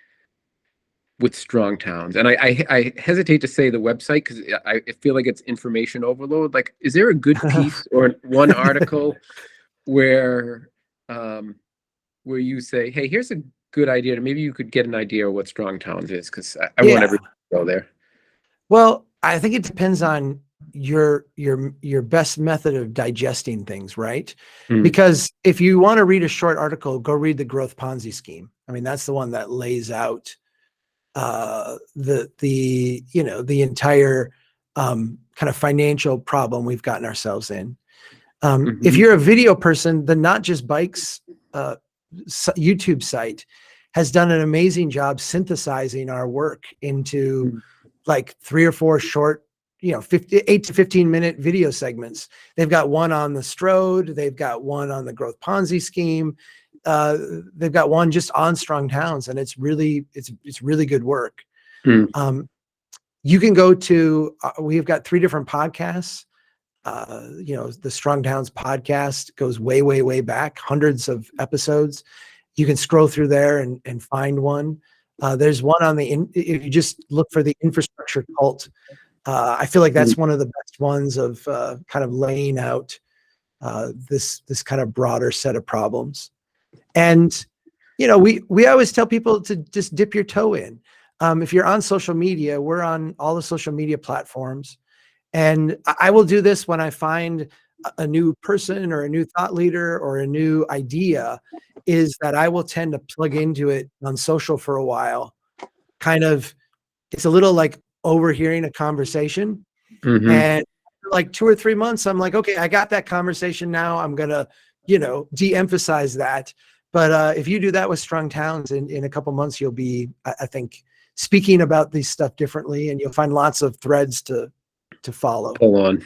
with Strong Towns? And I hesitate to say the website because I feel like it's information overload. Like, is there a good piece or one article where where you say, hey, here's a good idea, maybe you could get an idea of what Strong Towns is? Because I want Yeah. everyone to go there. Well, I think it depends on your best method of digesting things, right? Because if you want to read a short article, go read the Growth Ponzi Scheme. I mean, that's the one that lays out the entire kind of financial problem we've gotten ourselves in. If you're a video person, the Not Just Bikes YouTube site has done an amazing job synthesizing our work into like 3 or 4 short, 8 to 15 minute video segments. They've got one on the Strode. They've got one on the Growth Ponzi Scheme. They've got one just on Strong Towns, and it's really good work. You can go to, we've got 3 different podcasts. The Strong Towns podcast goes way, way, way back, hundreds of episodes. You can scroll through there and find one. There's one on if you just look for the infrastructure cult. I feel like that's one of the best ones of kind of laying out this kind of broader set of problems. And, we always tell people to just dip your toe in. If you're on social media, we're on all the social media platforms. And I will do this when I find a new person or a new thought leader or a new idea, is that I will tend to plug into it on social for a while. Kind of, it's a little like overhearing a conversation. And like 2 or 3 months, I'm like, okay, I got that conversation now. I'm going to, de-emphasize that. But if you do that with Strong Towns, in a couple months, you'll be, I think, speaking about this stuff differently, and you'll find lots of threads to follow. Pull on.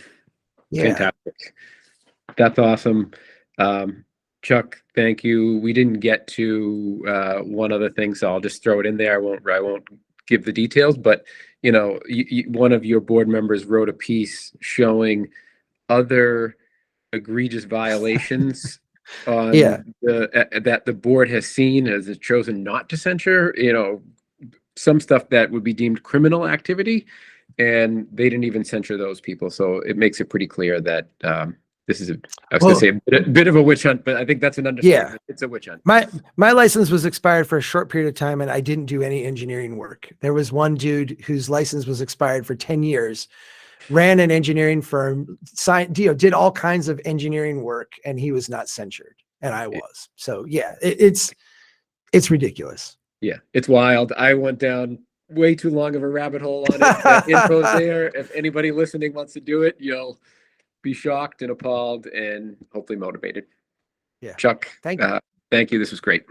Yeah. Fantastic. That's awesome. Chuck, thank you. We didn't get to one other thing, so I'll just throw it in there. I won't give the details, but one of your board members wrote a piece showing other egregious violations on that the board has seen, has chosen not to censure. Some stuff that would be deemed criminal activity, and they didn't even censure those people. So it makes it pretty clear that this is I was going to say a bit of a witch hunt, but I think that's an understatement. Yeah, it's a witch hunt. My license was expired for a short period of time, and I didn't do any engineering work. There was one dude whose license was expired for 10 years, ran an engineering firm, did all kinds of engineering work, and he was not censured, and I was. So yeah, it's ridiculous. Yeah, it's wild. I went down way too long of a rabbit hole on it. That info's there. If anybody listening wants to do it, you'll be shocked and appalled and hopefully motivated. Yeah. Chuck, thank you. Thank you. This was great.